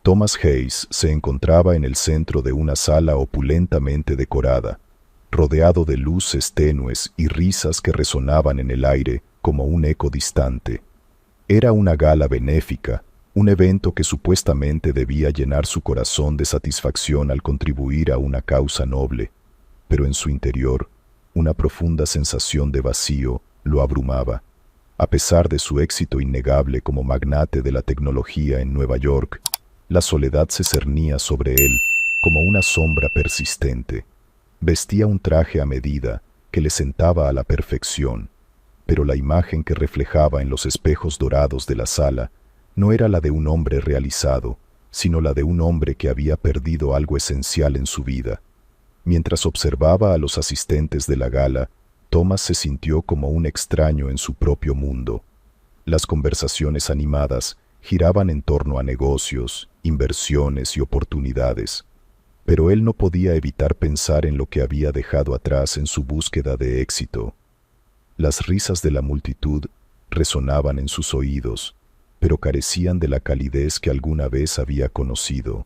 Thomas Hayes se encontraba en el centro de una sala opulentamente decorada, rodeado de luces tenues y risas que resonaban en el aire como un eco distante. Era una gala benéfica, un evento que supuestamente debía llenar su corazón de satisfacción al contribuir a una causa noble, pero en su interior, una profunda sensación de vacío lo abrumaba. A pesar de su éxito innegable como magnate de la tecnología en Nueva York, la soledad se cernía sobre él como una sombra persistente. Vestía un traje a medida que le sentaba a la perfección, pero la imagen que reflejaba en los espejos dorados de la sala no era la de un hombre realizado, sino la de un hombre que había perdido algo esencial en su vida. Mientras observaba a los asistentes de la gala, Thomas se sintió como un extraño en su propio mundo. Las conversaciones animadas giraban en torno a negocios, inversiones y oportunidades, pero él no podía evitar pensar en lo que había dejado atrás en su búsqueda de éxito. Las risas de la multitud resonaban en sus oídos, pero carecían de la calidez que alguna vez había conocido.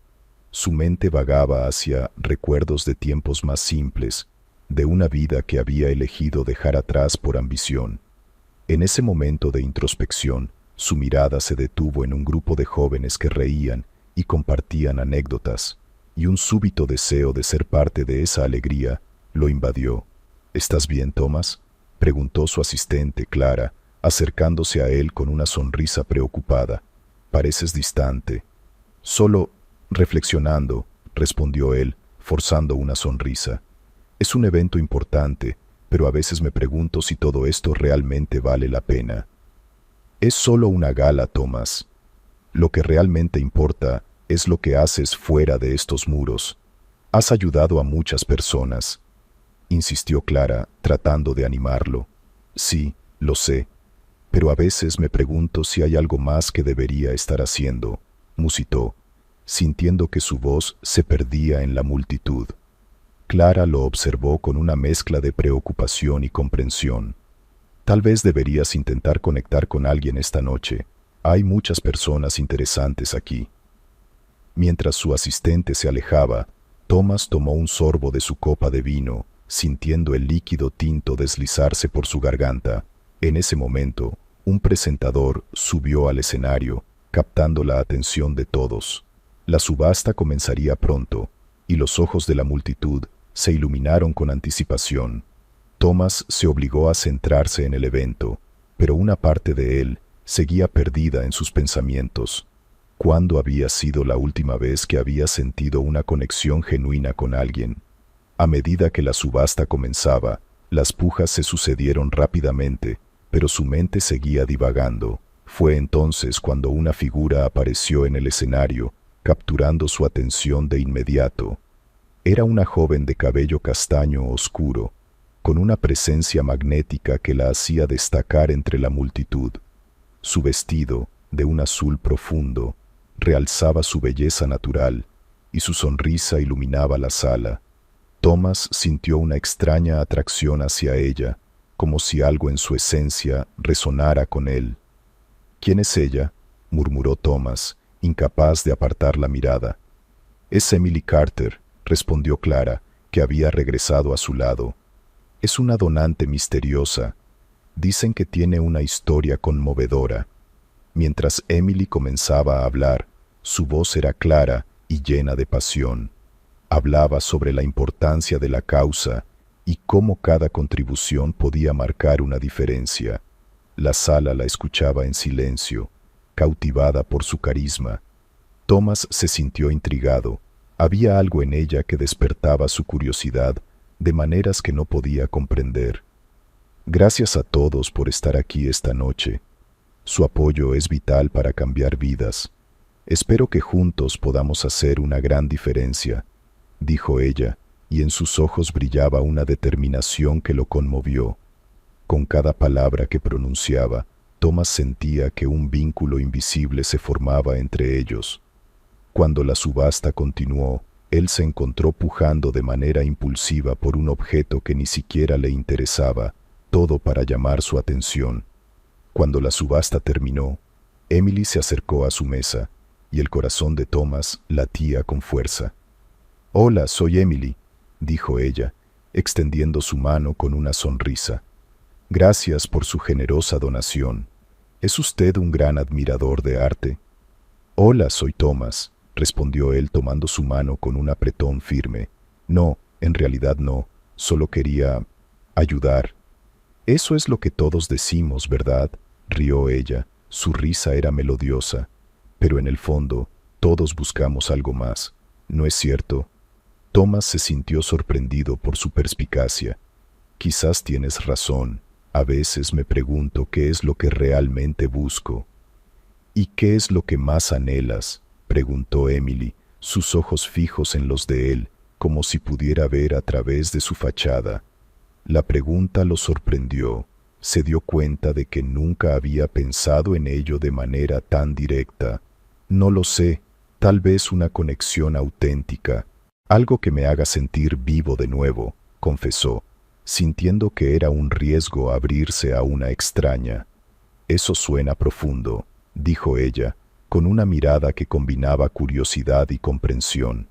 Su mente vagaba hacia recuerdos de tiempos más simples, de una vida que había elegido dejar atrás por ambición. En ese momento de introspección, su mirada se detuvo en un grupo de jóvenes que reían y compartían anécdotas, y un súbito deseo de ser parte de esa alegría lo invadió. «¿Estás bien, Thomas?», preguntó su asistente, Clara, acercándose a él con una sonrisa preocupada. «Pareces distante». «Solo reflexionando», respondió él, forzando una sonrisa. «Es un evento importante, pero a veces me pregunto si todo esto realmente vale la pena». «Es solo una gala, Thomas. Lo que realmente importa es lo que haces fuera de estos muros. Has ayudado a muchas personas», insistió Clara, tratando de animarlo. «Sí, lo sé, pero a veces me pregunto si hay algo más que debería estar haciendo», musitó, sintiendo que su voz se perdía en la multitud. Clara lo observó con una mezcla de preocupación y comprensión. «Tal vez deberías intentar conectar con alguien esta noche. Hay muchas personas interesantes aquí». Mientras su asistente se alejaba, Thomas tomó un sorbo de su copa de vino, sintiendo el líquido tinto deslizarse por su garganta. En ese momento, un presentador subió al escenario, captando la atención de todos. La subasta comenzaría pronto, y los ojos de la multitud se iluminaron con anticipación. Thomas se obligó a centrarse en el evento, pero una parte de él seguía perdida en sus pensamientos. ¿Cuándo había sido la última vez que había sentido una conexión genuina con alguien? A medida que la subasta comenzaba, las pujas se sucedieron rápidamente, pero su mente seguía divagando. Fue entonces cuando una figura apareció en el escenario, capturando su atención de inmediato. Era una joven de cabello castaño oscuro, con una presencia magnética que la hacía destacar entre la multitud. Su vestido, de un azul profundo, realzaba su belleza natural, y su sonrisa iluminaba la sala. Thomas sintió una extraña atracción hacia ella, como si algo en su esencia resonara con él. «¿Quién es ella?», murmuró Thomas, incapaz de apartar la mirada. «Es Emily Carter», respondió Clara, que había regresado a su lado. «Es una donante misteriosa. Dicen que tiene una historia conmovedora». Mientras Emily comenzaba a hablar, su voz era clara y llena de pasión. Hablaba sobre la importancia de la causa y cómo cada contribución podía marcar una diferencia. La sala la escuchaba en silencio, cautivada por su carisma. Thomas se sintió intrigado. Había algo en ella que despertaba su curiosidad de maneras que no podía comprender. «Gracias a todos por estar aquí esta noche. Su apoyo es vital para cambiar vidas. Espero que juntos podamos hacer una gran diferencia», dijo ella, y en sus ojos brillaba una determinación que lo conmovió. Con cada palabra que pronunciaba, Thomas sentía que un vínculo invisible se formaba entre ellos. Cuando la subasta continuó, él se encontró pujando de manera impulsiva por un objeto que ni siquiera le interesaba, todo para llamar su atención. Cuando la subasta terminó, Emily se acercó a su mesa y el corazón de Thomas latía con fuerza. «Hola, soy Emily», dijo ella, extendiendo su mano con una sonrisa. «Gracias por su generosa donación. ¿Es usted un gran admirador de arte?» «Hola, soy Thomas», respondió él tomando su mano con un apretón firme. «No, en realidad no, solo quería ayudar». «Eso es lo que todos decimos, ¿verdad?», rió ella. Su risa era melodiosa. «Pero en el fondo, todos buscamos algo más, ¿no es cierto?» Thomas se sintió sorprendido por su perspicacia. «Quizás tienes razón. A veces me pregunto qué es lo que realmente busco». «¿Y qué es lo que más anhelas?», preguntó Emily, sus ojos fijos en los de él, como si pudiera ver a través de su fachada. La pregunta lo sorprendió. Se dio cuenta de que nunca había pensado en ello de manera tan directa. «No lo sé, tal vez una conexión auténtica, algo que me haga sentir vivo de nuevo», confesó, sintiendo que era un riesgo abrirse a una extraña. «Eso suena profundo», dijo ella, con una mirada que combinaba curiosidad y comprensión.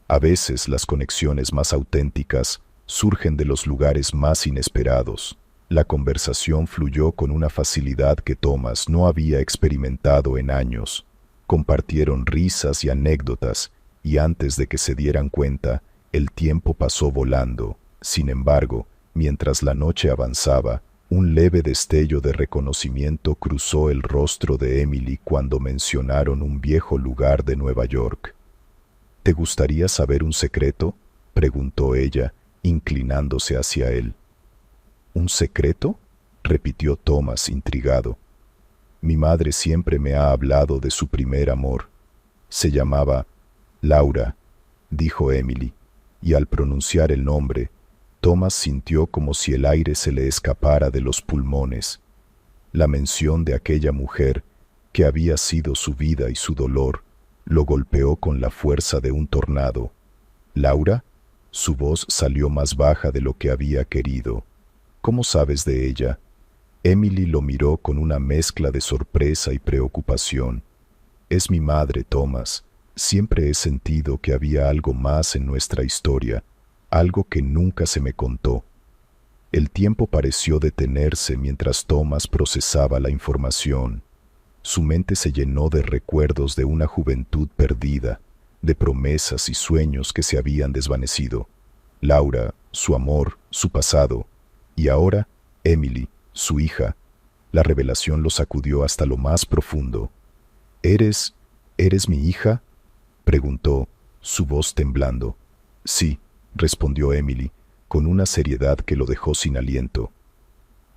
«A veces las conexiones más auténticas surgen de los lugares más inesperados». La conversación fluyó con una facilidad que Thomas no había experimentado en años. Compartieron risas y anécdotas, y antes de que se dieran cuenta, el tiempo pasó volando. Sin embargo, mientras la noche avanzaba, un leve destello de reconocimiento cruzó el rostro de Emily cuando mencionaron un viejo lugar de Nueva York. «¿Te gustaría saber un secreto?», preguntó ella, inclinándose hacia él. «¿Un secreto?», repitió Thomas intrigado. «Mi madre siempre me ha hablado de su primer amor. Se llamaba Laura», dijo Emily, y al pronunciar el nombre, Thomas sintió como si el aire se le escapara de los pulmones. La mención de aquella mujer, que había sido su vida y su dolor, lo golpeó con la fuerza de un tornado. «¿Laura?», su voz salió más baja de lo que había querido. «¿Cómo sabes de ella?». Emily lo miró con una mezcla de sorpresa y preocupación. «Es mi madre, Thomas. Siempre he sentido que había algo más en nuestra historia, algo que nunca se me contó». El tiempo pareció detenerse mientras Thomas procesaba la información. Su mente se llenó de recuerdos de una juventud perdida, de promesas y sueños que se habían desvanecido. Laura, su amor, su pasado, y ahora Emily, su hija. La revelación lo sacudió hasta lo más profundo. ¿Eres mi hija?», preguntó, su voz temblando. «Sí», respondió Emily, con una seriedad que lo dejó sin aliento.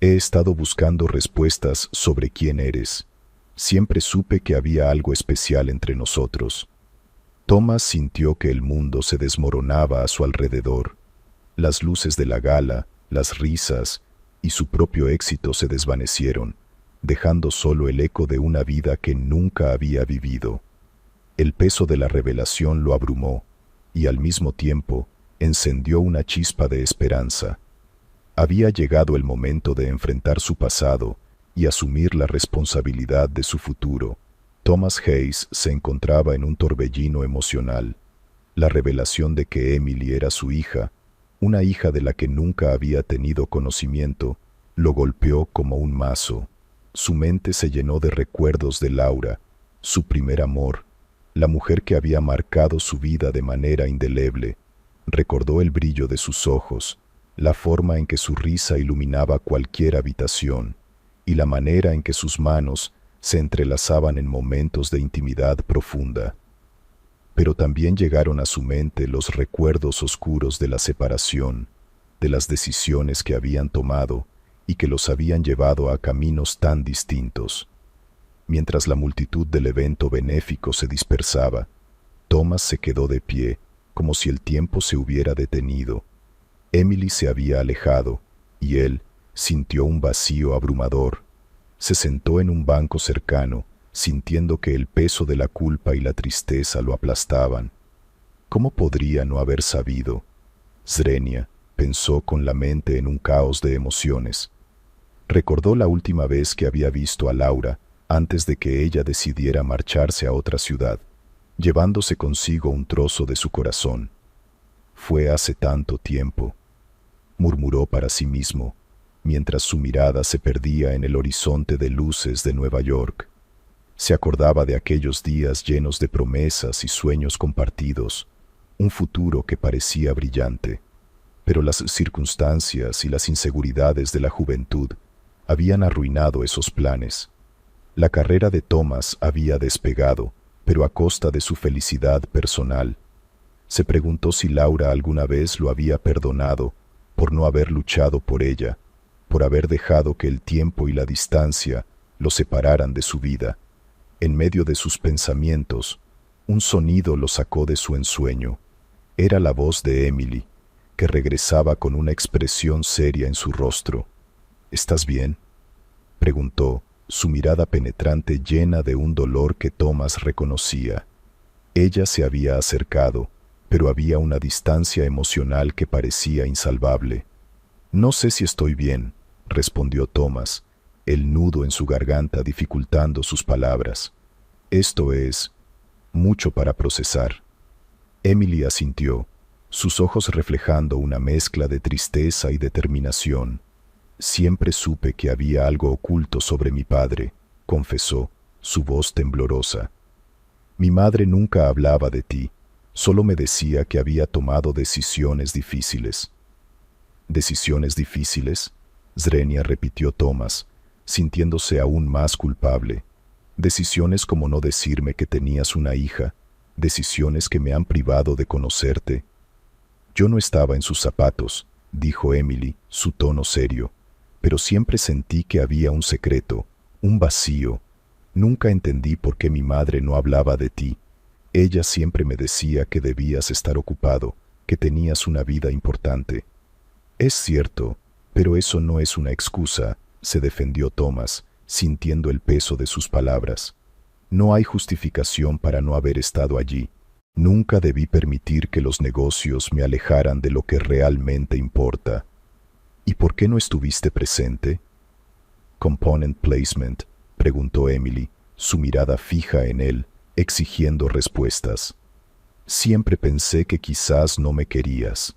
«He estado buscando respuestas sobre quién eres. Siempre supe que había algo especial entre nosotros». Thomas sintió que el mundo se desmoronaba a su alrededor. Las luces de la gala, las risas y su propio éxito se desvanecieron, dejando solo el eco de una vida que nunca había vivido. El peso de la revelación lo abrumó, y al mismo tiempo encendió una chispa de esperanza. Había llegado el momento de enfrentar su pasado y asumir la responsabilidad de su futuro. Thomas Hayes se encontraba en un torbellino emocional. La revelación de que Emily era su hija, una hija de la que nunca había tenido conocimiento, lo golpeó como un mazo. Su mente se llenó de recuerdos de Laura, su primer amor, la mujer que había marcado su vida de manera indeleble. Recordó el brillo de sus ojos, la forma en que su risa iluminaba cualquier habitación, y la manera en que sus manos se entrelazaban en momentos de intimidad profunda. Pero también llegaron a su mente los recuerdos oscuros de la separación, de las decisiones que habían tomado y que los habían llevado a caminos tan distintos. Mientras la multitud del evento benéfico se dispersaba, Thomas se quedó de pie, como si el tiempo se hubiera detenido. Emily se había alejado, y él sintió un vacío abrumador. Se sentó en un banco cercano, sintiendo que el peso de la culpa y la tristeza lo aplastaban. ¿Cómo podría no haber sabido? Zrenia pensó con la mente en un caos de emociones. Recordó la última vez que había visto a Laura antes de que ella decidiera marcharse a otra ciudad, llevándose consigo un trozo de su corazón. Fue hace tanto tiempo, murmuró para sí mismo, mientras su mirada se perdía en el horizonte de luces de Nueva York. Se acordaba de aquellos días llenos de promesas y sueños compartidos, un futuro que parecía brillante. Pero las circunstancias y las inseguridades de la juventud habían arruinado esos planes. La carrera de Thomas había despegado, pero a costa de su felicidad personal. Se preguntó si Laura alguna vez lo había perdonado por no haber luchado por ella, por haber dejado que el tiempo y la distancia lo separaran de su vida. En medio de sus pensamientos, un sonido lo sacó de su ensueño. Era la voz de Emily, que regresaba con una expresión seria en su rostro. ¿Estás bien?, preguntó, su mirada penetrante llena de un dolor que Thomas reconocía. Ella se había acercado, pero había una distancia emocional que parecía insalvable. No sé si estoy bien, respondió Thomas, el nudo en su garganta dificultando sus palabras. Esto es mucho para procesar. Emily asintió, sus ojos reflejando una mezcla de tristeza y determinación. Siempre supe que había algo oculto sobre mi padre, confesó, su voz temblorosa. Mi madre nunca hablaba de ti, solo me decía que había tomado decisiones difíciles. ¿Decisiones difíciles?, Zrenia repitió Thomas, sintiéndose aún más culpable. Decisiones como no decirme que tenías una hija, decisiones que me han privado de conocerte. Yo no estaba en sus zapatos, dijo Emily, su tono serio, pero siempre sentí que había un secreto, un vacío. Nunca entendí por qué mi madre no hablaba de ti. Ella siempre me decía que debías estar ocupado, que tenías una vida importante. Es cierto, pero eso no es una excusa, se defendió Thomas, sintiendo el peso de sus palabras. No hay justificación para no haber estado allí. Nunca debí permitir que los negocios me alejaran de lo que realmente importa. ¿Y por qué no estuviste presente? Component placement, preguntó Emily, su mirada fija en él, exigiendo respuestas. Siempre pensé que quizás no me querías.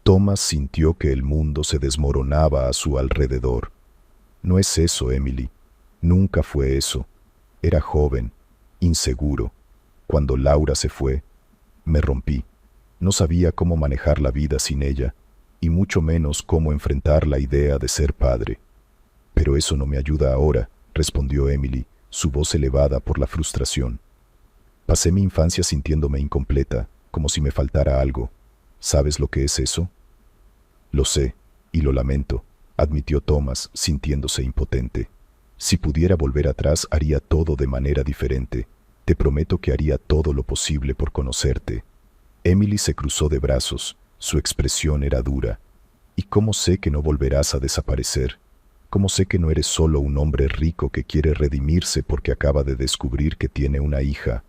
Thomas sintió que el mundo se desmoronaba a su alrededor. No es eso, Emily. Nunca fue eso. Era joven, inseguro. Cuando Laura se fue, me rompí. No sabía cómo manejar la vida sin ella, y mucho menos cómo enfrentar la idea de ser padre. Pero eso no me ayuda ahora, respondió Emily, su voz elevada por la frustración. Pasé mi infancia sintiéndome incompleta, como si me faltara algo. ¿Sabes lo que es eso? Lo sé, y lo lamento, admitió Thomas, sintiéndose impotente. Si pudiera volver atrás, haría todo de manera diferente. Te prometo que haría todo lo posible por conocerte. Emily se cruzó de brazos. Su expresión era dura. ¿Y cómo sé que no volverás a desaparecer? ¿Cómo sé que no eres solo un hombre rico que quiere redimirse porque acaba de descubrir que tiene una hija?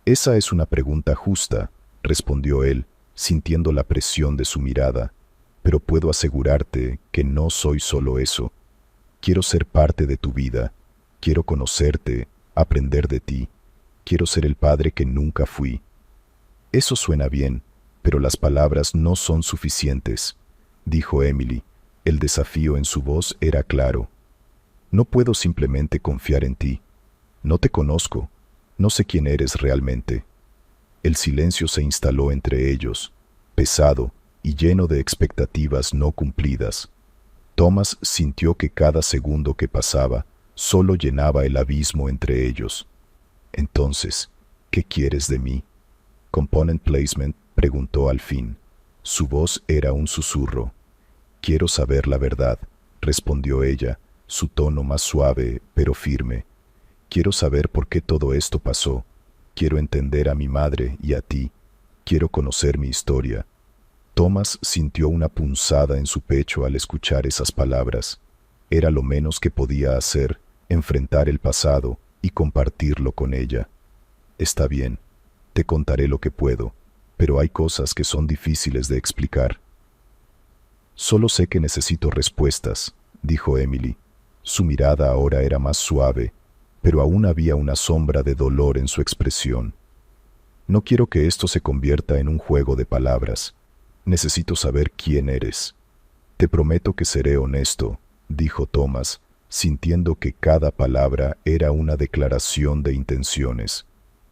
Esa es una pregunta justa, respondió él, sintiendo la presión de su mirada. Pero puedo asegurarte que no soy solo eso. Quiero ser parte de tu vida. Quiero conocerte, aprender de ti. Quiero ser el padre que nunca fui. Eso suena bien, pero las palabras no son suficientes, dijo Emily. El desafío en su voz era claro. No puedo simplemente confiar en ti. No te conozco. No sé quién eres realmente. El silencio se instaló entre ellos, pesado y lleno de expectativas no cumplidas. Thomas sintió que cada segundo que pasaba solo llenaba el abismo entre ellos. Entonces, ¿qué quieres de mí? Component placement preguntó al fin. Su voz era un susurro. Quiero saber la verdad, respondió ella, su tono más suave pero firme. Quiero saber por qué todo esto pasó. Quiero entender a mi madre y a ti. Quiero conocer mi historia. Thomas sintió una punzada en su pecho al escuchar esas palabras. Era lo menos que podía hacer, enfrentar el pasado y compartirlo con ella. Está bien, te contaré lo que puedo, pero hay cosas que son difíciles de explicar. Solo sé que necesito respuestas, dijo Emily. Su mirada ahora era más suave, pero aún había una sombra de dolor en su expresión. No quiero que esto se convierta en un juego de palabras. Necesito saber quién eres. Te prometo que seré honesto, dijo Thomas, sintiendo que cada palabra era una declaración de intenciones.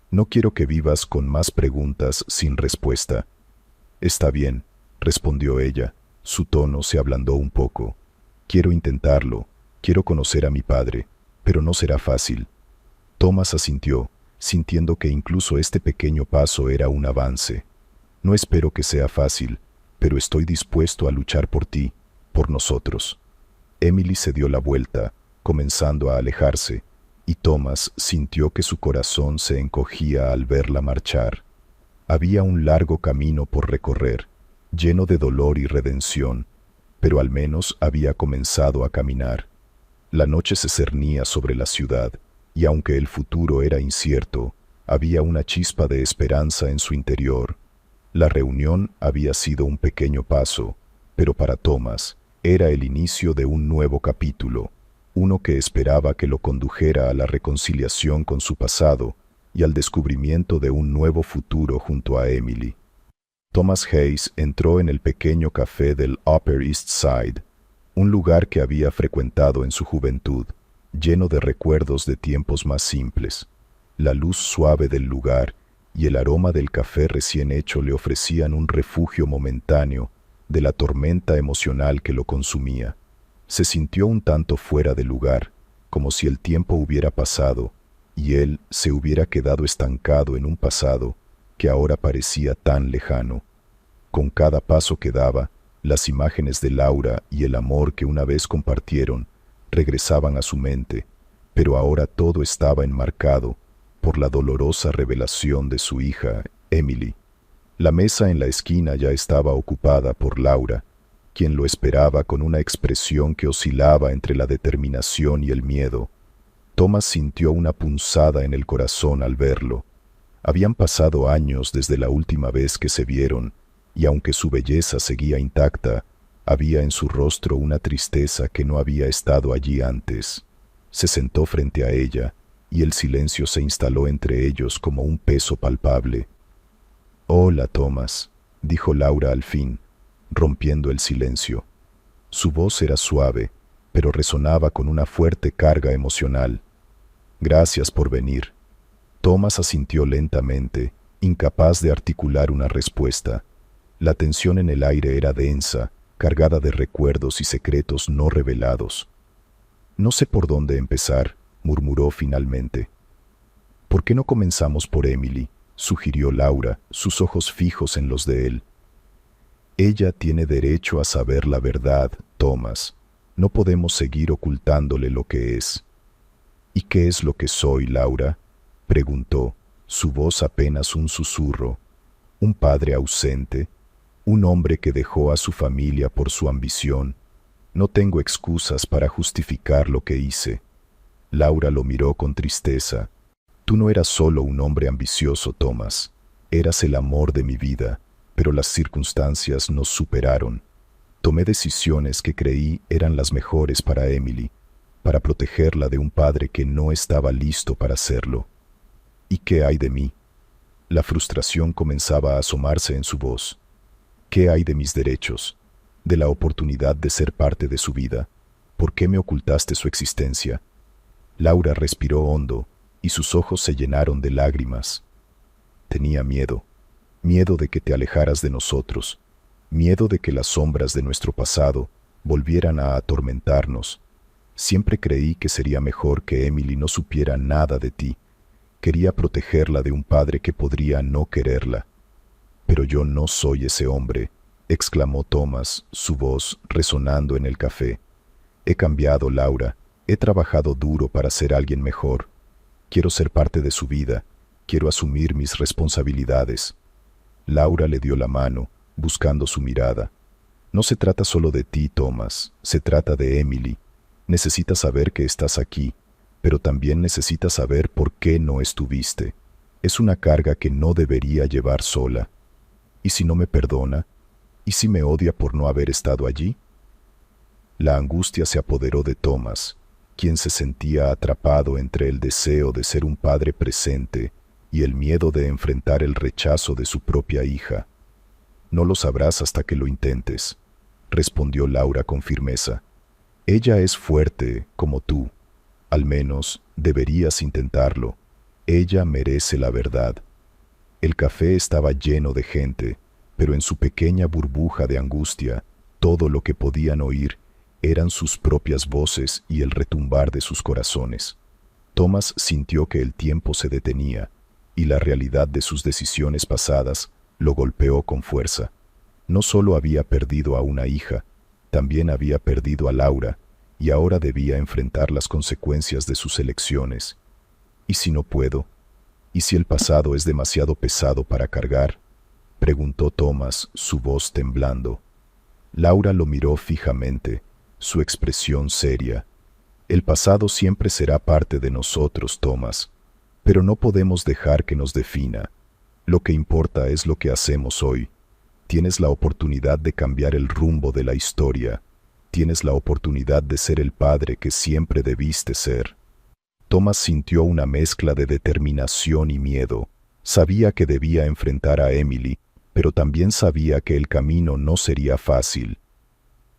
No quiero que vivas con más preguntas sin respuesta. Está bien, respondió ella. Su tono se ablandó un poco. Quiero intentarlo, quiero conocer a mi padre, pero no será fácil. Thomas asintió, sintiendo que incluso este pequeño paso era un avance. No espero que sea fácil, pero estoy dispuesto a luchar por ti, por nosotros. Emily se dio la vuelta, comenzando a alejarse, y Thomas sintió que su corazón se encogía al verla marchar. Había un largo camino por recorrer, lleno de dolor y redención, pero al menos había comenzado a caminar. La noche se cernía sobre la ciudad, y aunque el futuro era incierto, había una chispa de esperanza en su interior. La reunión había sido un pequeño paso, pero para Thomas era el inicio de un nuevo capítulo, uno que esperaba que lo condujera a la reconciliación con su pasado y al descubrimiento de un nuevo futuro junto a Emily. Thomas Hayes entró en el pequeño café del Upper East Side, un lugar que había frecuentado en su juventud, lleno de recuerdos de tiempos más simples. La luz suave del lugar y el aroma del café recién hecho le ofrecían un refugio momentáneo de la tormenta emocional que lo consumía. Se sintió un tanto fuera de lugar, como si el tiempo hubiera pasado y él se hubiera quedado estancado en un pasado que ahora parecía tan lejano. Con cada paso que daba, las imágenes de Laura y el amor que una vez compartieron regresaban a su mente, pero ahora todo estaba enmarcado por la dolorosa revelación de su hija, Emily. La mesa en la esquina ya estaba ocupada por Laura, quien lo esperaba con una expresión que oscilaba entre la determinación y el miedo. Thomas sintió una punzada en el corazón al verlo. Habían pasado años desde la última vez que se vieron, y aunque su belleza seguía intacta, había en su rostro una tristeza que no había estado allí antes. Se sentó frente a ella, y el silencio se instaló entre ellos como un peso palpable. «Hola, Thomas», dijo Laura al fin, rompiendo el silencio. Su voz era suave, pero resonaba con una fuerte carga emocional. «Gracias por venir». Thomas asintió lentamente, incapaz de articular una respuesta. La tensión en el aire era densa, cargada de recuerdos y secretos no revelados. «No sé por dónde empezar», murmuró finalmente. «¿Por qué no comenzamos por Emily?», sugirió Laura, sus ojos fijos en los de él. «Ella tiene derecho a saber la verdad, Thomas. No podemos seguir ocultándole lo que es». «¿Y qué es lo que soy, Laura?», preguntó, su voz apenas un susurro. «Un padre ausente, un hombre que dejó a su familia por su ambición. No tengo excusas para justificar lo que hice». Laura lo miró con tristeza. «Tú no eras solo un hombre ambicioso, Thomas. Eras el amor de mi vida, pero las circunstancias nos superaron. Tomé decisiones que creí eran las mejores para Emily, para protegerla de un padre que no estaba listo para hacerlo. ¿Y qué hay de mí?». La frustración comenzaba a asomarse en su voz. «¿Qué hay de mis derechos? ¿De la oportunidad de ser parte de su vida? ¿Por qué me ocultaste su existencia?». Laura respiró hondo, y sus ojos se llenaron de lágrimas. «Tenía miedo, miedo de que te alejaras de nosotros, miedo de que las sombras de nuestro pasado volvieran a atormentarnos. Siempre creí que sería mejor que Emily no supiera nada de ti. Quería protegerla de un padre que podría no quererla. Pero yo no soy ese hombre», exclamó Thomas, su voz resonando en el café. «He cambiado, Laura. He trabajado duro para ser alguien mejor. Quiero ser parte de su vida. Quiero asumir mis responsabilidades». Laura le dio la mano, buscando su mirada. «No se trata solo de ti, Thomas. Se trata de Emily. Necesitas saber que estás aquí, pero también necesitas saber por qué no estuviste. Es una carga que no debería llevar sola. ¿Y si no me perdona? ¿Y si me odia por no haber estado allí?». La angustia se apoderó de Thomas, quien se sentía atrapado entre el deseo de ser un padre presente y el miedo de enfrentar el rechazo de su propia hija. No lo sabrás hasta que lo intentes, respondió Laura con firmeza. Ella es fuerte, como tú. Al menos deberías intentarlo. Ella merece la verdad. El café estaba lleno de gente, pero en su pequeña burbuja de angustia, todo lo que podían oír eran sus propias voces y el retumbar de sus corazones. Thomas sintió que el tiempo se detenía, y la realidad de sus decisiones pasadas lo golpeó con fuerza. No solo había perdido a una hija, también había perdido a Laura, y ahora debía enfrentar las consecuencias de sus elecciones. ¿Y si no puedo? ¿Y si el pasado es demasiado pesado para cargar?, preguntó Thomas, su voz temblando. Laura lo miró fijamente, su expresión seria. El pasado siempre será parte de nosotros, Thomas, pero no podemos dejar que nos defina. Lo que importa es lo que hacemos hoy. Tienes la oportunidad de cambiar el rumbo de la historia. Tienes la oportunidad de ser el padre que siempre debiste ser. Thomas sintió una mezcla de determinación y miedo. Sabía que debía enfrentar a Emily, pero también sabía que el camino no sería fácil.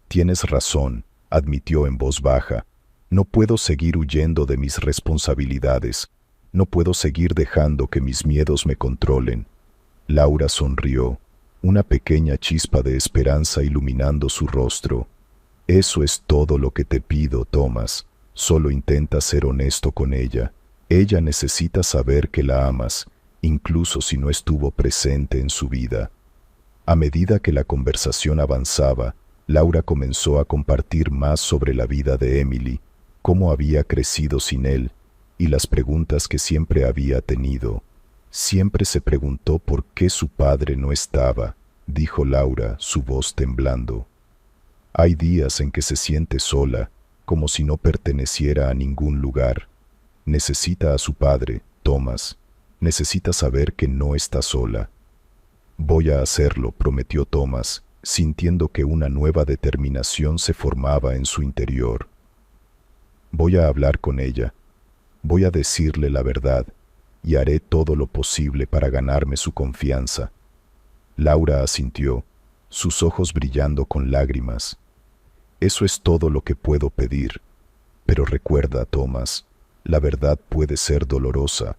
Tienes razón, admitió en voz baja. No puedo seguir huyendo de mis responsabilidades. No puedo seguir dejando que mis miedos me controlen. Laura sonrió, una pequeña chispa de esperanza iluminando su rostro. Eso es todo lo que te pido, Thomas. Solo intenta ser honesto con ella. Ella necesita saber que la amas, incluso si no estuvo presente en su vida. A medida que la conversación avanzaba, Laura comenzó a compartir más sobre la vida de Emily, cómo había crecido sin él, y las preguntas que siempre había tenido. Siempre se preguntó por qué su padre no estaba, dijo Laura, su voz temblando. Hay días en que se siente sola, como si no perteneciera a ningún lugar. Necesita a su padre, Thomas. Necesita saber que no está sola. Voy a hacerlo, prometió Thomas, sintiendo que una nueva determinación se formaba en su interior. Voy a hablar con ella. Voy a decirle la verdad, y haré todo lo posible para ganarme su confianza. Laura asintió, sus ojos brillando con lágrimas. Eso es todo lo que puedo pedir. Pero recuerda, Thomas, la verdad puede ser dolorosa.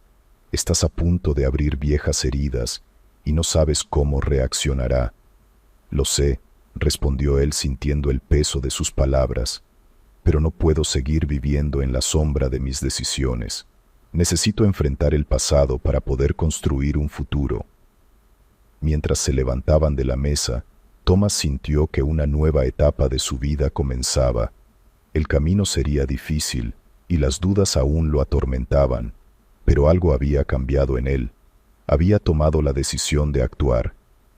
Estás a punto de abrir viejas heridas y no sabes cómo reaccionará. Lo sé, respondió él sintiendo el peso de sus palabras, pero no puedo seguir viviendo en la sombra de mis decisiones. Necesito enfrentar el pasado para poder construir un futuro. Mientras se levantaban de la mesa, Thomas sintió que una nueva etapa de su vida comenzaba. El camino sería difícil y las dudas aún lo atormentaban, pero algo había cambiado en él. Había tomado la decisión de actuar,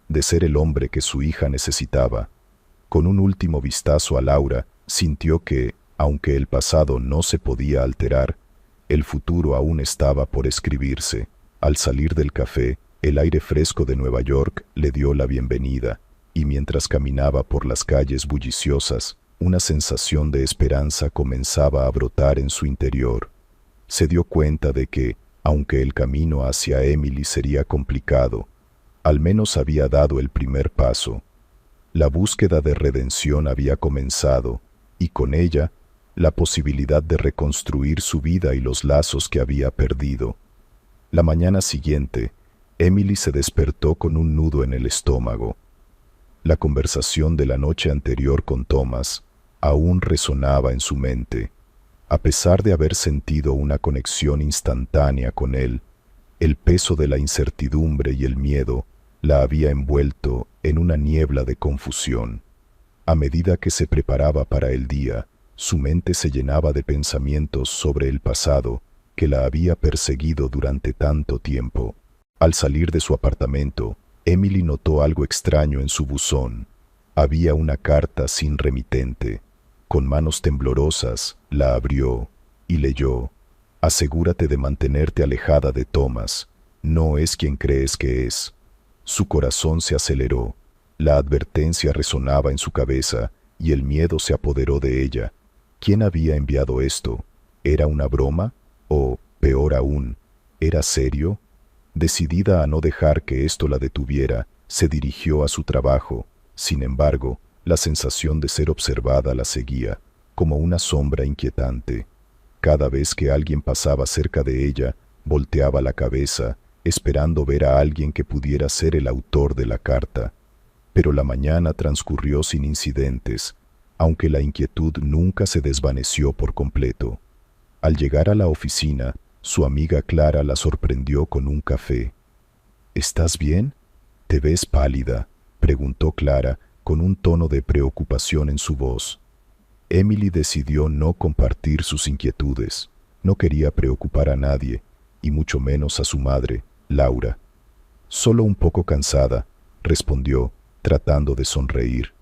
de ser el hombre que su hija necesitaba. Con un último vistazo a Laura, sintió que, aunque el pasado no se podía alterar, el futuro aún estaba por escribirse. Al salir del café, el aire fresco de Nueva York le dio la bienvenida, y mientras caminaba por las calles bulliciosas, una sensación de esperanza comenzaba a brotar en su interior. Se dio cuenta de que, aunque el camino hacia Emily sería complicado, al menos había dado el primer paso. La búsqueda de redención había comenzado, y con ella, la posibilidad de reconstruir su vida y los lazos que había perdido. La mañana siguiente, Emily se despertó con un nudo en el estómago. La conversación de la noche anterior con Thomas aún resonaba en su mente. A pesar de haber sentido una conexión instantánea con él, el peso de la incertidumbre y el miedo la había envuelto en una niebla de confusión. A medida que se preparaba para el día, su mente se llenaba de pensamientos sobre el pasado que la había perseguido durante tanto tiempo. Al salir de su apartamento, Emily notó algo extraño en su buzón. Había una carta sin remitente. Con manos temblorosas, la abrió y leyó: «Asegúrate de mantenerte alejada de Thomas. No es quien crees que es». Su corazón se aceleró. La advertencia resonaba en su cabeza y el miedo se apoderó de ella. ¿Quién había enviado esto? ¿Era una broma? ¿O, peor aún, era serio? Decidida a no dejar que esto la detuviera, se dirigió a su trabajo. Sin embargo, la sensación de ser observada la seguía, como una sombra inquietante. Cada vez que alguien pasaba cerca de ella, volteaba la cabeza, esperando ver a alguien que pudiera ser el autor de la carta. Pero la mañana transcurrió sin incidentes, aunque la inquietud nunca se desvaneció por completo. Al llegar a la oficina, su amiga Clara la sorprendió con un café. ¿Estás bien? ¿Te ves pálida?, preguntó Clara con un tono de preocupación en su voz. Emily decidió no compartir sus inquietudes. No quería preocupar a nadie, y mucho menos a su madre, Laura. Solo un poco cansada, respondió, tratando de sonreír.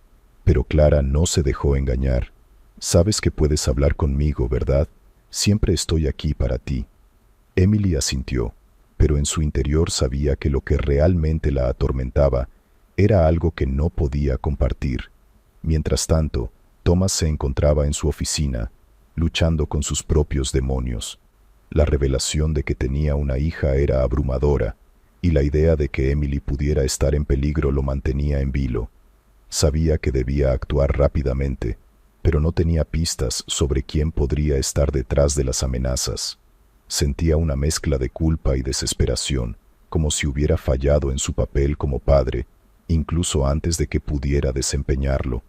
Pero Clara no se dejó engañar. Sabes que puedes hablar conmigo, ¿verdad? Siempre estoy aquí para ti. Emily asintió, pero en su interior sabía que lo que realmente la atormentaba era algo que no podía compartir. Mientras tanto, Thomas se encontraba en su oficina, luchando con sus propios demonios. La revelación de que tenía una hija era abrumadora, y la idea de que Emily pudiera estar en peligro lo mantenía en vilo. Sabía que debía actuar rápidamente, pero no tenía pistas sobre quién podría estar detrás de las amenazas. Sentía una mezcla de culpa y desesperación, como si hubiera fallado en su papel como padre, incluso antes de que pudiera desempeñarlo.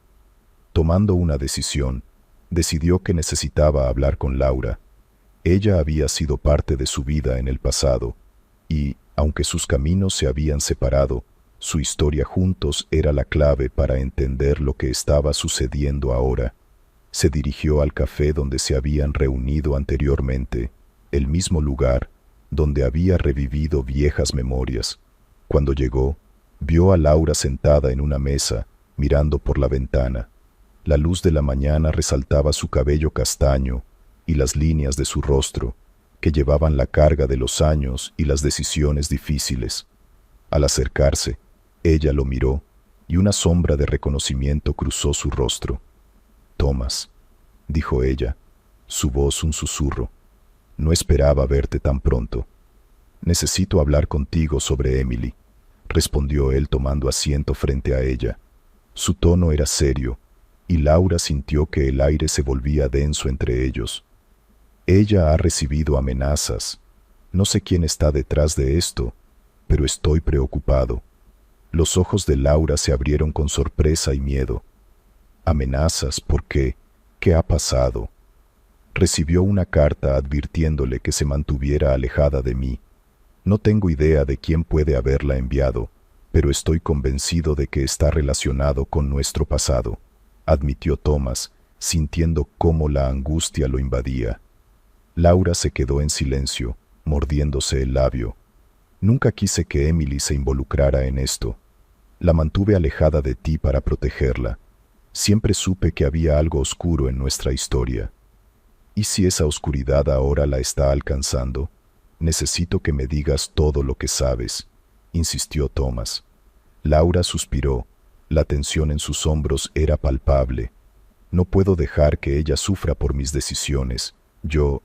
Tomando una decisión, decidió que necesitaba hablar con Laura. Ella había sido parte de su vida en el pasado, y, aunque sus caminos se habían separado, su historia juntos era la clave para entender lo que estaba sucediendo ahora. Se dirigió al café donde se habían reunido anteriormente, el mismo lugar donde había revivido viejas memorias. Cuando llegó, vio a Laura sentada en una mesa, mirando por la ventana. La luz de la mañana resaltaba su cabello castaño y las líneas de su rostro, que llevaban la carga de los años y las decisiones difíciles. Al acercarse, ella lo miró, y una sombra de reconocimiento cruzó su rostro. «Thomas», dijo ella, su voz un susurro. «No esperaba verte tan pronto». «Necesito hablar contigo sobre Emily», respondió él tomando asiento frente a ella. Su tono era serio, y Laura sintió que el aire se volvía denso entre ellos. «Ella ha recibido amenazas. No sé quién está detrás de esto, pero estoy preocupado». Los ojos de Laura se abrieron con sorpresa y miedo. «¿Amenazas? ¿Por qué? ¿Qué ha pasado?» «Recibió una carta advirtiéndole que se mantuviera alejada de mí. No tengo idea de quién puede haberla enviado, pero estoy convencido de que está relacionado con nuestro pasado», admitió Thomas, sintiendo cómo la angustia lo invadía. Laura se quedó en silencio, mordiéndose el labio. «Nunca quise que Emily se involucrara en esto. La mantuve alejada de ti para protegerla. Siempre supe que había algo oscuro en nuestra historia. ¿Y si esa oscuridad ahora la está alcanzando? Necesito que me digas todo lo que sabes», insistió Thomas. Laura suspiró. La tensión en sus hombros era palpable. «No puedo dejar que ella sufra por mis decisiones. Yo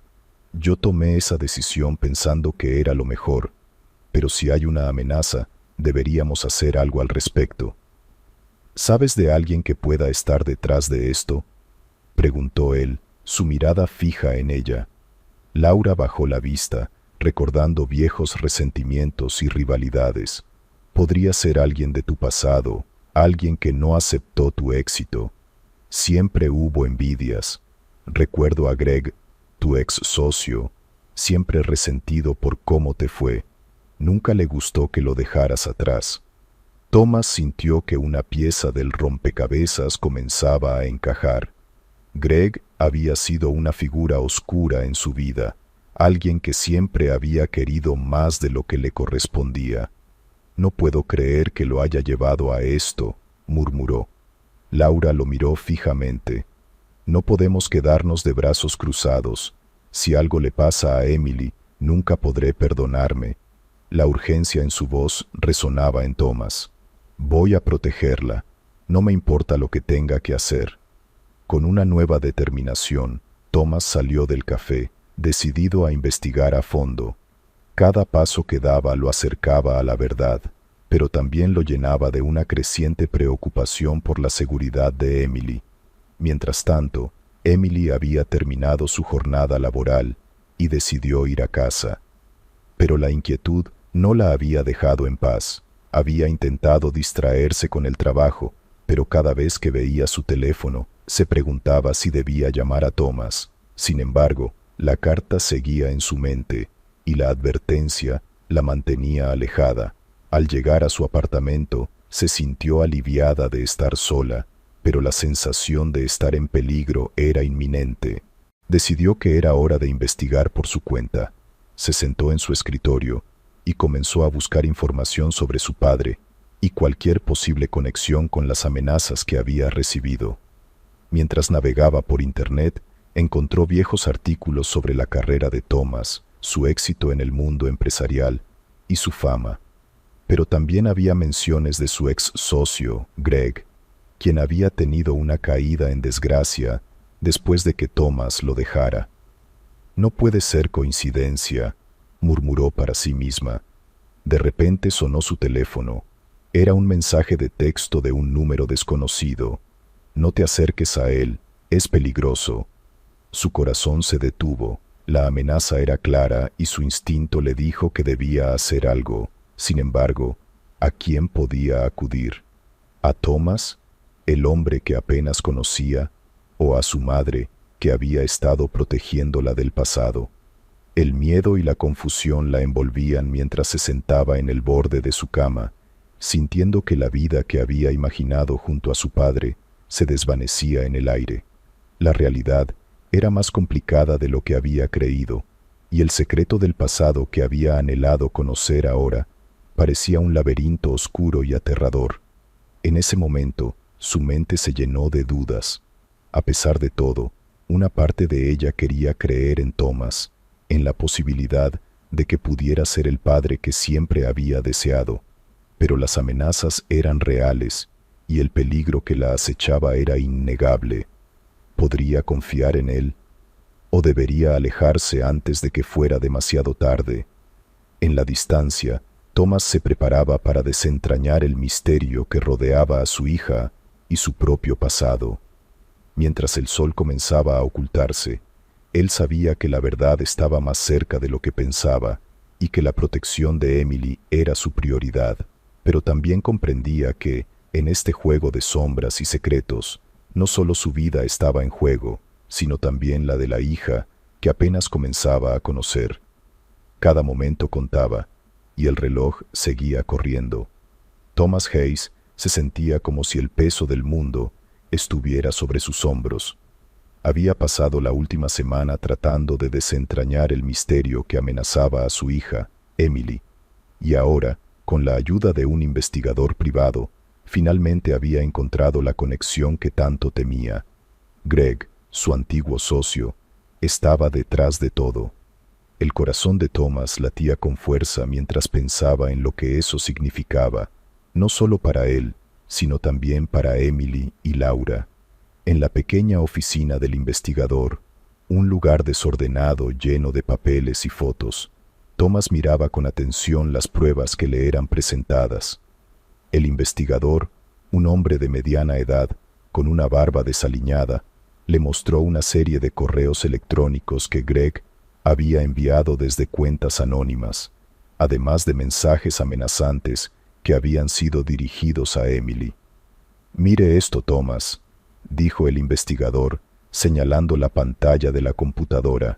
tomé esa decisión pensando que era lo mejor. Pero si hay una amenaza, deberíamos hacer algo al respecto». «¿Sabes de alguien que pueda estar detrás de esto?», preguntó él, su mirada fija en ella. Laura bajó la vista, recordando viejos resentimientos y rivalidades. «Podría ser alguien de tu pasado, alguien que no aceptó tu éxito. Siempre hubo envidias. Recuerdo a Greg, tu ex socio, siempre resentido por cómo te fue. Nunca le gustó que lo dejaras atrás». Thomas sintió que una pieza del rompecabezas comenzaba a encajar. Greg había sido una figura oscura en su vida, alguien que siempre había querido más de lo que le correspondía. «No puedo creer que lo haya llevado a esto», murmuró. Laura lo miró fijamente. «No podemos quedarnos de brazos cruzados. Si algo le pasa a Emily, nunca podré perdonarme». La urgencia en su voz resonaba en Thomas. «Voy a protegerla. No me importa lo que tenga que hacer». Con una nueva determinación, Thomas salió del café, decidido a investigar a fondo. Cada paso que daba lo acercaba a la verdad, pero también lo llenaba de una creciente preocupación por la seguridad de Emily. Mientras tanto, Emily había terminado su jornada laboral y decidió ir a casa. Pero la inquietud no la había dejado en paz. Había intentado distraerse con el trabajo, pero cada vez que veía su teléfono, se preguntaba si debía llamar a Thomas. Sin embargo, la carta seguía en su mente, y la advertencia la mantenía alejada. Al llegar a su apartamento, se sintió aliviada de estar sola, pero la sensación de estar en peligro era inminente. Decidió que era hora de investigar por su cuenta. Se sentó en su escritorio y comenzó a buscar información sobre su padre y cualquier posible conexión con las amenazas que había recibido. Mientras navegaba por Internet, encontró viejos artículos sobre la carrera de Thomas, su éxito en el mundo empresarial y su fama. Pero también había menciones de su ex socio, Greg, quien había tenido una caída en desgracia después de que Thomas lo dejara. No puede ser coincidencia, murmuró para sí misma. De repente sonó su teléfono. Era un mensaje de texto de un número desconocido. No te acerques a él, es peligroso. Su corazón se detuvo. La amenaza era clara y su instinto le dijo que debía hacer algo. Sin embargo, ¿a quién podía acudir? ¿A Thomas, el hombre que apenas conocía, o a su madre, que había estado protegiéndola del pasado? El miedo y la confusión la envolvían mientras se sentaba en el borde de su cama, sintiendo que la vida que había imaginado junto a su padre se desvanecía en el aire. La realidad era más complicada de lo que había creído, y el secreto del pasado que había anhelado conocer ahora parecía un laberinto oscuro y aterrador. En ese momento, su mente se llenó de dudas. A pesar de todo, una parte de ella quería creer en Thomas, en la posibilidad de que pudiera ser el padre que siempre había deseado, pero las amenazas eran reales y el peligro que la acechaba era innegable. ¿Podría confiar en él? ¿O debería alejarse antes de que fuera demasiado tarde? En la distancia, Thomas se preparaba para desentrañar el misterio que rodeaba a su hija y su propio pasado. Mientras el sol comenzaba a ocultarse, él sabía que la verdad estaba más cerca de lo que pensaba y que la protección de Emily era su prioridad, pero también comprendía que, en este juego de sombras y secretos, no solo su vida estaba en juego, sino también la de la hija que apenas comenzaba a conocer. Cada momento contaba, y el reloj seguía corriendo. Thomas Hayes se sentía como si el peso del mundo estuviera sobre sus hombros. Había pasado la última semana tratando de desentrañar el misterio que amenazaba a su hija, Emily, y ahora, con la ayuda de un investigador privado, finalmente había encontrado la conexión que tanto temía. Greg, su antiguo socio, estaba detrás de todo. El corazón de Thomas latía con fuerza mientras pensaba en lo que eso significaba, no solo para él, sino también para Emily y Laura. En la pequeña oficina del investigador, un lugar desordenado lleno de papeles y fotos, Thomas miraba con atención las pruebas que le eran presentadas. El investigador, un hombre de mediana edad, con una barba desaliñada, le mostró una serie de correos electrónicos que Greg había enviado desde cuentas anónimas, además de mensajes amenazantes que habían sido dirigidos a Emily. «Mire esto, Thomas», dijo el investigador, señalando la pantalla de la computadora.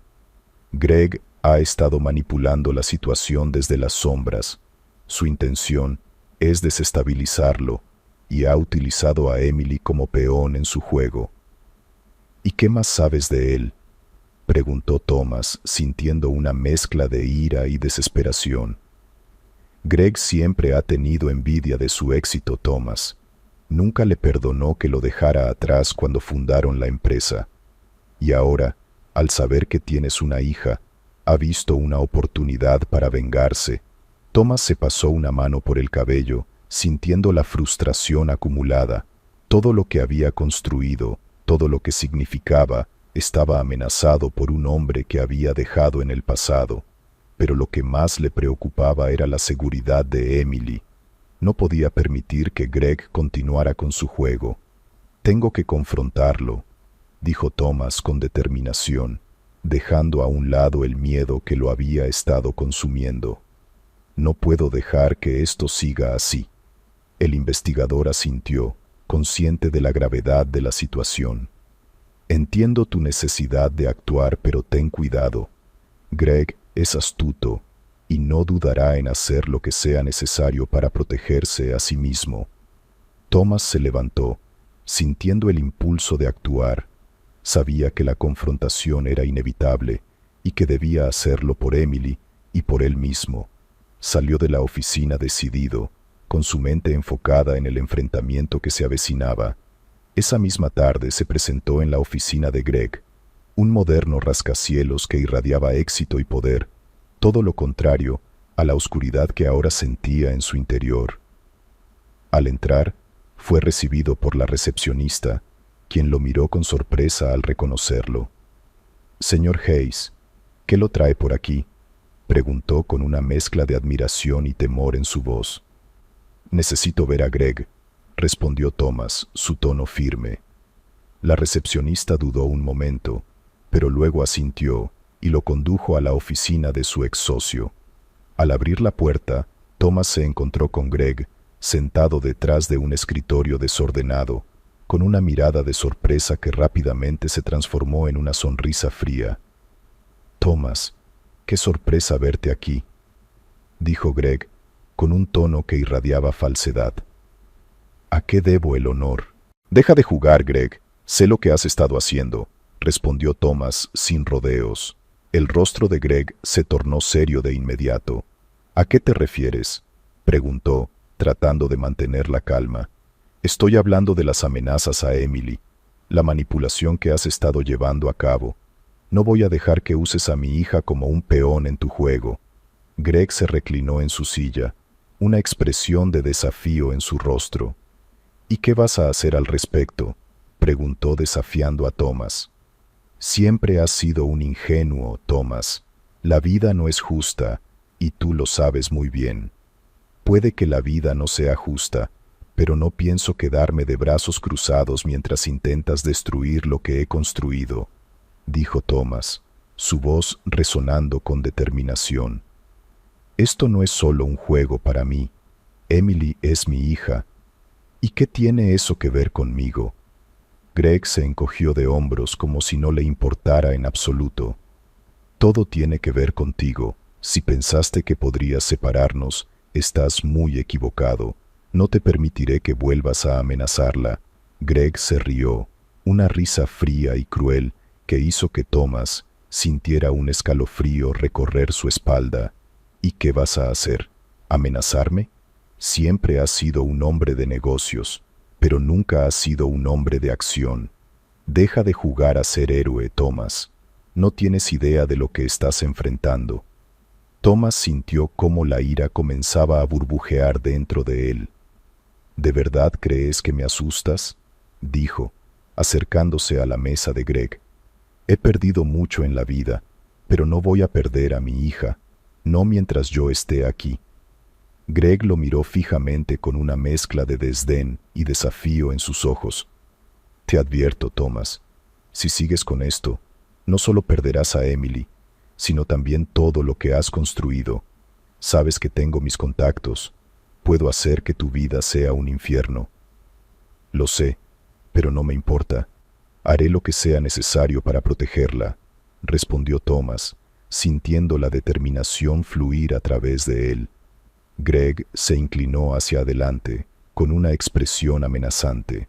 «Greg ha estado manipulando la situación desde las sombras. Su intención es desestabilizarlo y ha utilizado a Emily como peón en su juego». «¿Y qué más sabes de él?», preguntó Thomas, sintiendo una mezcla de ira y desesperación. «Greg siempre ha tenido envidia de su éxito, Thomas. Nunca le perdonó que lo dejara atrás cuando fundaron la empresa. Y ahora, al saber que tienes una hija, ha visto una oportunidad para vengarse». Thomas se pasó una mano por el cabello, sintiendo la frustración acumulada. Todo lo que había construido, todo lo que significaba, Estaba amenazado por un hombre que había dejado en el pasado, pero lo que más le preocupaba era la seguridad de Emily. No podía permitir que Greg continuara con su juego. «Tengo que confrontarlo», dijo Thomas con determinación, dejando a un lado el miedo que lo había estado consumiendo. «No puedo dejar que esto siga así». El investigador asintió, consciente de la gravedad de la situación. «Entiendo tu necesidad de actuar, pero ten cuidado. Greg es astuto y no dudará en hacer lo que sea necesario para protegerse a sí mismo». Thomas se levantó, sintiendo el impulso de actuar. Sabía que la confrontación era inevitable y que debía hacerlo por Emily y por él mismo. Salió de la oficina decidido, con su mente enfocada en el enfrentamiento que se avecinaba. Esa misma tarde se presentó en la oficina de Greg, un moderno rascacielos que irradiaba éxito y poder, todo lo contrario a la oscuridad que ahora sentía en su interior. Al entrar, fue recibido por la recepcionista, quien lo miró con sorpresa al reconocerlo. «Señor Hayes, ¿qué lo trae por aquí?», preguntó con una mezcla de admiración y temor en su voz. «Necesito ver a Greg», respondió Thomas, su tono firme. La recepcionista dudó un momento, pero luego asintió y lo condujo a la oficina de su ex socio. Al abrir la puerta, Thomas se encontró con Greg, sentado detrás de un escritorio desordenado, con una mirada de sorpresa que rápidamente se transformó en una sonrisa fría. «Thomas, qué sorpresa verte aquí», dijo Greg, con un tono que irradiaba falsedad. «¿A qué debo el honor?» «Deja de jugar, Greg. Sé lo que has estado haciendo», respondió Thomas sin rodeos. El rostro de Greg se tornó serio de inmediato. «¿A qué te refieres?», preguntó, tratando de mantener la calma. «Estoy hablando de las amenazas a Emily, la manipulación que has estado llevando a cabo. No voy a dejar que uses a mi hija como un peón en tu juego». Greg se reclinó en su silla, una expresión de desafío en su rostro. «¿Y qué vas a hacer al respecto?», preguntó desafiando a Thomas. «Siempre has sido un ingenuo, Thomas. La vida no es justa, y tú lo sabes muy bien. Puede que la vida no sea justa, pero no pienso quedarme de brazos cruzados mientras intentas destruir lo que he construido», dijo Thomas, su voz resonando con determinación. «Esto no es solo un juego para mí. Emily es mi hija. ¿Y qué tiene eso que ver conmigo?». Greg se encogió de hombros como si no le importara en absoluto. «Todo tiene que ver contigo. Si pensaste que podrías separarnos, estás muy equivocado. No te permitiré que vuelvas a amenazarla». Greg se rió, una risa fría y cruel que hizo que Thomas sintiera un escalofrío recorrer su espalda. «¿Y qué vas a hacer? ¿Amenazarme? Siempre has sido un hombre de negocios, pero nunca has sido un hombre de acción. Deja de jugar a ser héroe, Thomas. No tienes idea de lo que estás enfrentando». Thomas sintió cómo la ira comenzaba a burbujear dentro de él. «¿De verdad crees que me asustas?», dijo, acercándose a la mesa de Greg. «He perdido mucho en la vida, pero no voy a perder a mi hija, no mientras yo esté aquí». Greg lo miró fijamente con una mezcla de desdén y desafío en sus ojos. «Te advierto, Thomas, si sigues con esto, no solo perderás a Emily, sino también todo lo que has construido. Sabes que tengo mis contactos. Puedo hacer que tu vida sea un infierno». «Lo sé, pero no me importa. Haré lo que sea necesario para protegerla», respondió Thomas, sintiendo la determinación fluir a través de él. Greg se inclinó hacia adelante, con una expresión amenazante.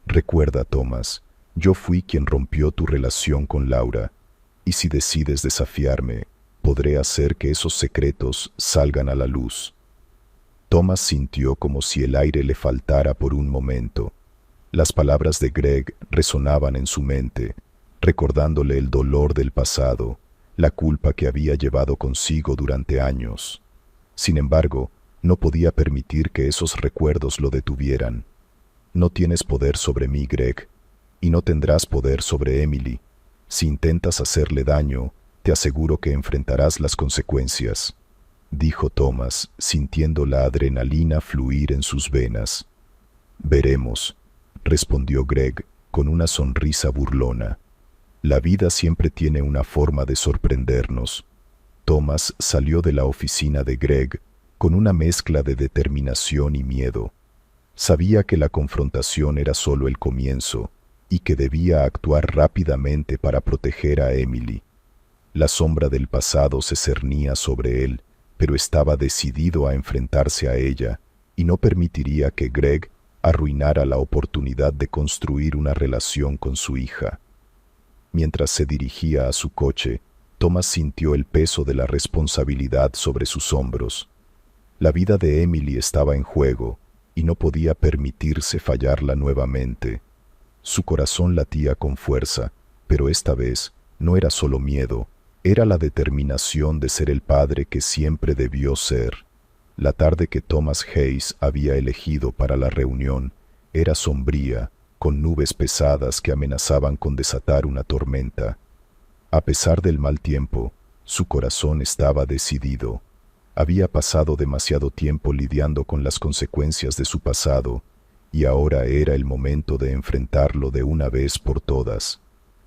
«Recuerda, Thomas, yo fui quien rompió tu relación con Laura, y si decides desafiarme, podré hacer que esos secretos salgan a la luz». Thomas sintió como si el aire le faltara por un momento. Las palabras de Greg resonaban en su mente, recordándole el dolor del pasado, la culpa que había llevado consigo durante años. Sin embargo, no podía permitir que esos recuerdos lo detuvieran. «No tienes poder sobre mí, Greg, y no tendrás poder sobre Emily. Si intentas hacerle daño, te aseguro que enfrentarás las consecuencias, dijo Thomas, sintiendo la adrenalina fluir en sus venas. Veremos, respondió Greg con una sonrisa burlona. La vida siempre tiene una forma de sorprendernos. Thomas salió de la oficina de Greg con una mezcla de determinación y miedo. Sabía que la confrontación era solo el comienzo y que debía actuar rápidamente para proteger a Emily. La sombra del pasado se cernía sobre él, pero estaba decidido a enfrentarse a ella y no permitiría que Greg arruinara la oportunidad de construir una relación con su hija. Mientras se dirigía a su coche, Thomas sintió el peso de la responsabilidad sobre sus hombros. La vida de Emily estaba en juego y no podía permitirse fallarla nuevamente. Su corazón latía con fuerza, pero esta vez no era solo miedo, era la determinación de ser el padre que siempre debió ser. La tarde que Thomas Hayes había elegido para la reunión era sombría, con nubes pesadas que amenazaban con desatar una tormenta. A pesar del mal tiempo, su corazón estaba decidido. Había pasado demasiado tiempo lidiando con las consecuencias de su pasado, y ahora era el momento de enfrentarlo de una vez por todas.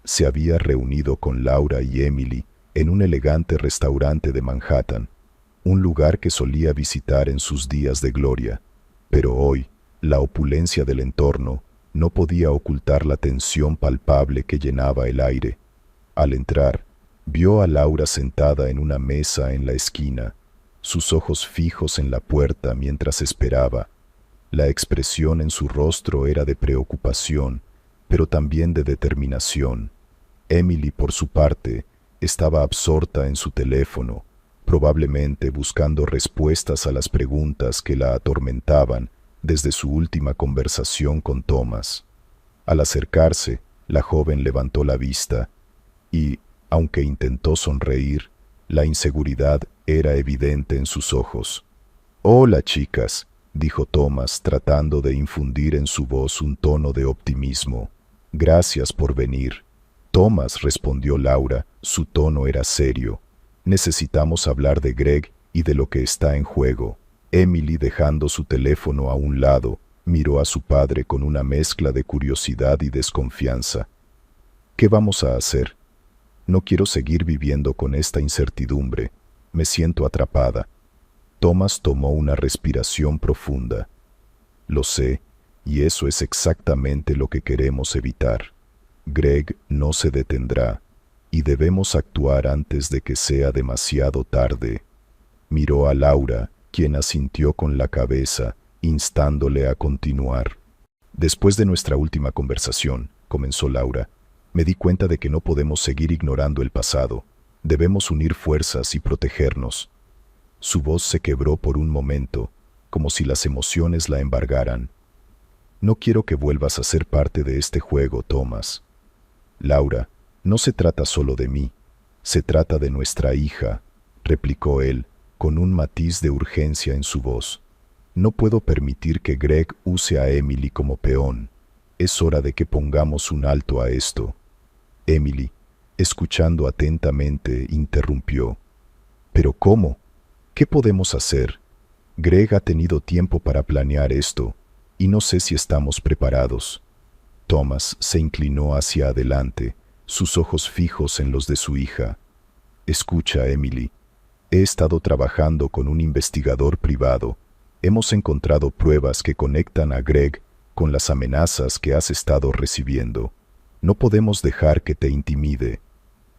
Se había reunido con Laura y Emily en un elegante restaurante de Manhattan, un lugar que solía visitar en sus días de gloria, pero hoy, la opulencia del entorno no podía ocultar la tensión palpable que llenaba el aire. Al entrar, vio a Laura sentada en una mesa en la esquina, sus ojos fijos en la puerta mientras esperaba. La expresión en su rostro era de preocupación, pero también de determinación. Emily, por su parte, estaba absorta en su teléfono, probablemente buscando respuestas a las preguntas que la atormentaban desde su última conversación con Thomas. Al acercarse, la joven levantó la vista y, aunque intentó sonreír, la inseguridad era evidente en sus ojos. «Hola, chicas», dijo Thomas, tratando de infundir en su voz un tono de optimismo. «Gracias por venir». «Thomas», respondió Laura, su tono era serio. «Necesitamos hablar de Greg y de lo que está en juego». Emily, dejando su teléfono a un lado, miró a su padre con una mezcla de curiosidad y desconfianza. «¿Qué vamos a hacer? No quiero seguir viviendo con esta incertidumbre. Me siento atrapada». Thomas tomó una respiración profunda. «Lo sé, y eso es exactamente lo que queremos evitar. Greg no se detendrá, y debemos actuar antes de que sea demasiado tarde». Miró a Laura, quien asintió con la cabeza, instándole a continuar. «Después de nuestra última conversación», comenzó Laura, «me di cuenta de que no podemos seguir ignorando el pasado. Debemos unir fuerzas y protegernos». Su voz se quebró por un momento, como si las emociones la embargaran. «No quiero que vuelvas a ser parte de este juego, Thomas». «Laura, no se trata solo de mí, se trata de nuestra hija», replicó él, con un matiz de urgencia en su voz. «No puedo permitir que Greg use a Emily como peón. Es hora de que pongamos un alto a esto». Emily, escuchando atentamente, interrumpió. «¿Pero cómo? ¿Qué podemos hacer? Greg ha tenido tiempo para planear esto, y no sé si estamos preparados». Thomas se inclinó hacia adelante, sus ojos fijos en los de su hija. «Escucha, Emily. He estado trabajando con un investigador privado. Hemos encontrado pruebas que conectan a Greg con las amenazas que has estado recibiendo. No podemos dejar que te intimide».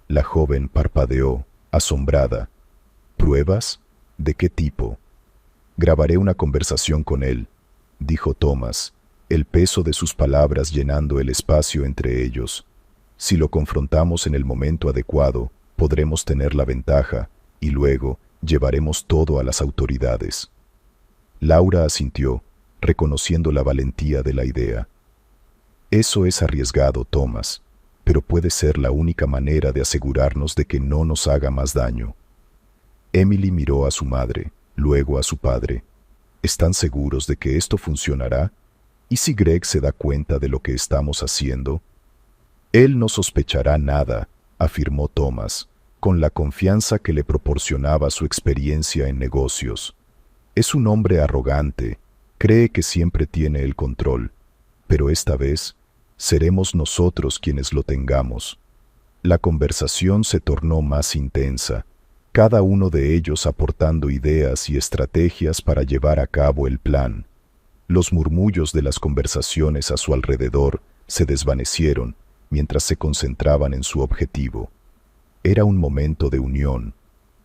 La joven parpadeó, asombrada. «¿Pruebas? ¿De qué tipo?» «Grabaré una conversación con él», dijo Thomas, el peso de sus palabras llenando el espacio entre ellos. «Si lo confrontamos en el momento adecuado, podremos tener la ventaja, y luego llevaremos todo a las autoridades». Laura asintió, reconociendo la valentía de la idea. «Eso es arriesgado, Thomas, pero puede ser la única manera de asegurarnos de que no nos haga más daño». Emily miró a su madre, luego a su padre. «¿Están seguros de que esto funcionará? ¿Y si Greg se da cuenta de lo que estamos haciendo?» «Él no sospechará nada», afirmó Thomas, con la confianza que le proporcionaba su experiencia en negocios. Es un hombre arrogante, cree que siempre tiene el control, pero esta vez seremos nosotros quienes lo tengamos. La conversación se tornó más intensa, cada uno de ellos aportando ideas y estrategias para llevar a cabo el plan. Los murmullos de las conversaciones a su alrededor se desvanecieron mientras se concentraban en su objetivo. Era un momento de unión,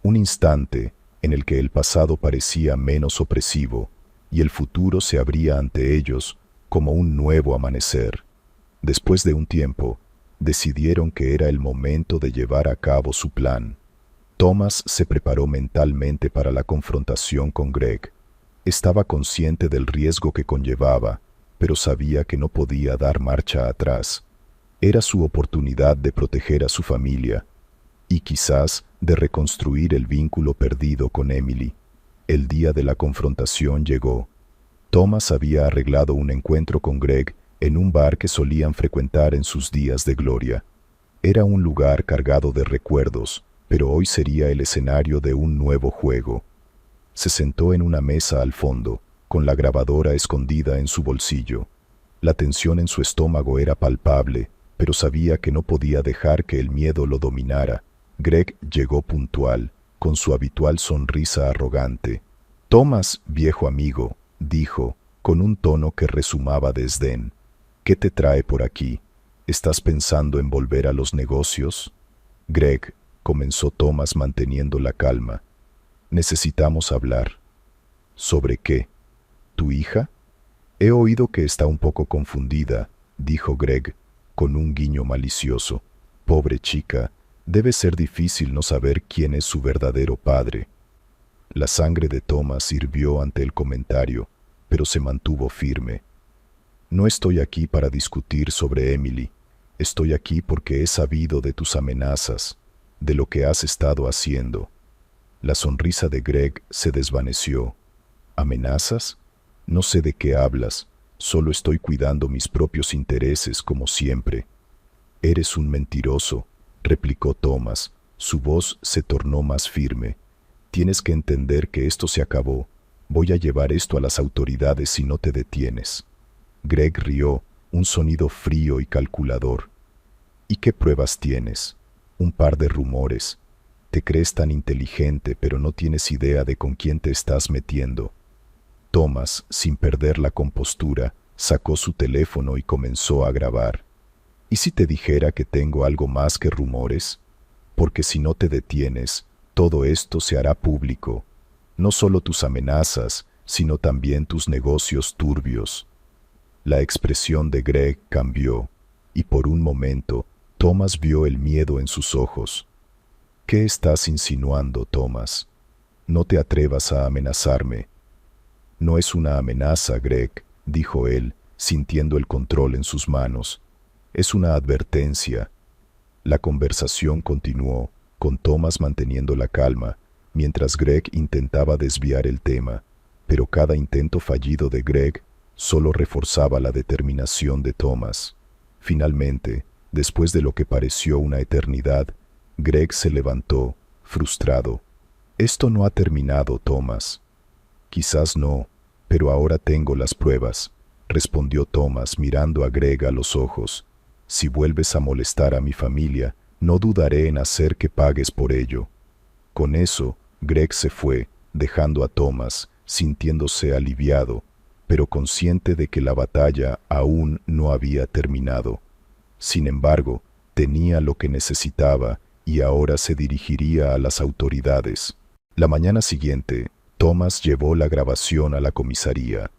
un instante en el que el pasado parecía menos opresivo y el futuro se abría ante ellos como un nuevo amanecer. Después de un tiempo, decidieron que era el momento de llevar a cabo su plan. Thomas se preparó mentalmente para la confrontación con Greg. Estaba consciente del riesgo que conllevaba, pero sabía que no podía dar marcha atrás. Era su oportunidad de proteger a su familia y quizás de reconstruir el vínculo perdido con Emily. El día de la confrontación llegó. Thomas había arreglado un encuentro con Greg en un bar que solían frecuentar en sus días de gloria. Era un lugar cargado de recuerdos, pero hoy sería el escenario de un nuevo juego. Se sentó en una mesa al fondo, con la grabadora escondida en su bolsillo. La tensión en su estómago era palpable, pero sabía que no podía dejar que el miedo lo dominara. Greg llegó puntual, con su habitual sonrisa arrogante. «Thomas, viejo amigo», dijo, con un tono que rezumaba desdén. «¿Qué te trae por aquí? ¿Estás pensando en volver a los negocios?» «Greg», comenzó Thomas manteniendo la calma, «necesitamos hablar». «¿Sobre qué? ¿Tu hija?» «He oído que está un poco confundida», dijo Greg, con un guiño malicioso. «Pobre chica, debe ser difícil no saber quién es su verdadero padre». La sangre de Thomas hirvió ante el comentario, pero se mantuvo firme. «No estoy aquí para discutir sobre Emily. Estoy aquí porque he sabido de tus amenazas, de lo que has estado haciendo». La sonrisa de Greg se desvaneció. «¿Amenazas? No sé de qué hablas. Solo estoy cuidando mis propios intereses como siempre». «Eres un mentiroso», replicó Thomas. Su voz se tornó más firme. «Tienes que entender que esto se acabó. Voy a llevar esto a las autoridades si no te detienes». Greg rió, un sonido frío y calculador. «¿Y qué pruebas tienes? Un par de rumores. Te crees tan inteligente, pero no tienes idea de con quién te estás metiendo». Thomas, sin perder la compostura, sacó su teléfono y comenzó a grabar. «¿Y si te dijera que tengo algo más que rumores? Porque si no te detienes, todo esto se hará público. No solo tus amenazas, sino también tus negocios turbios». La expresión de Greg cambió, y por un momento, Thomas vio el miedo en sus ojos. «¿Qué estás insinuando, Thomas? No te atrevas a amenazarme». «No es una amenaza, Greg», dijo él, sintiendo el control en sus manos. «Es una advertencia». La conversación continuó, con Thomas manteniendo la calma, mientras Greg intentaba desviar el tema, pero cada intento fallido de Greg solo reforzaba la determinación de Thomas. Finalmente, después de lo que pareció una eternidad, Greg se levantó, frustrado. «Esto no ha terminado, Thomas». «Quizás no, pero ahora tengo las pruebas», respondió Thomas mirando a Greg a los ojos. «Si vuelves a molestar a mi familia, no dudaré en hacer que pagues por ello». Con eso, Greg se fue, dejando a Thomas, sintiéndose aliviado, pero consciente de que la batalla aún no había terminado. Sin embargo, tenía lo que necesitaba y ahora se dirigiría a las autoridades. La mañana siguiente, Thomas llevó la grabación a la comisaría.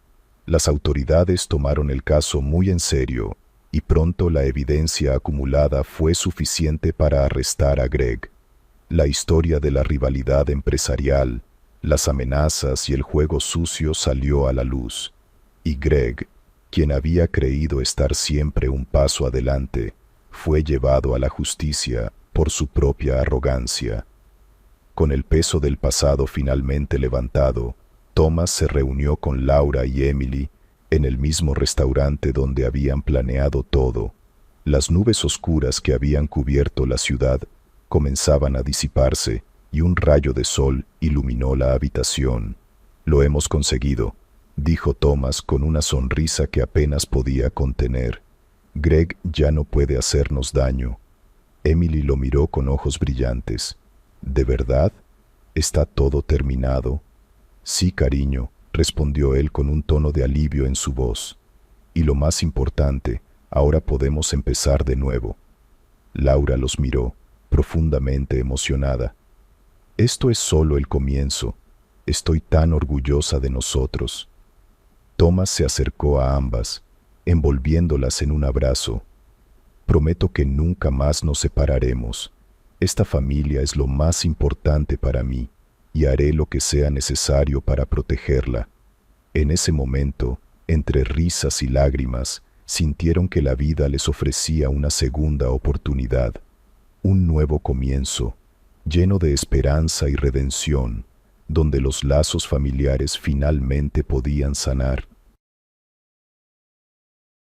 Las autoridades tomaron el caso muy en serio y pronto la evidencia acumulada fue suficiente para arrestar a Greg. La historia de la rivalidad empresarial, las amenazas y el juego sucio salió a la luz, y Greg, quien había creído estar siempre un paso adelante, fue llevado a la justicia por su propia arrogancia. Con el peso del pasado finalmente levantado, Thomas se reunió con Laura y Emily en el mismo restaurante donde habían planeado todo. Las nubes oscuras que habían cubierto la ciudad comenzaban a disiparse y un rayo de sol iluminó la habitación. «Lo hemos conseguido», dijo Thomas con una sonrisa que apenas podía contener. «Greg ya no puede hacernos daño». Emily lo miró con ojos brillantes. «¿De verdad? ¿Está todo terminado?» «Sí, cariño», respondió él con un tono de alivio en su voz. «Y lo más importante, ahora podemos empezar de nuevo». Laura los miró, profundamente emocionada. «Esto es solo el comienzo. Estoy tan orgullosa de nosotros». Thomas se acercó a ambas, envolviéndolas en un abrazo. «Prometo que nunca más nos separaremos. Esta familia es lo más importante para mí, y haré lo que sea necesario para protegerla». En ese momento, entre risas y lágrimas, sintieron que la vida les ofrecía una segunda oportunidad, un nuevo comienzo, lleno de esperanza y redención, donde los lazos familiares finalmente podían sanar.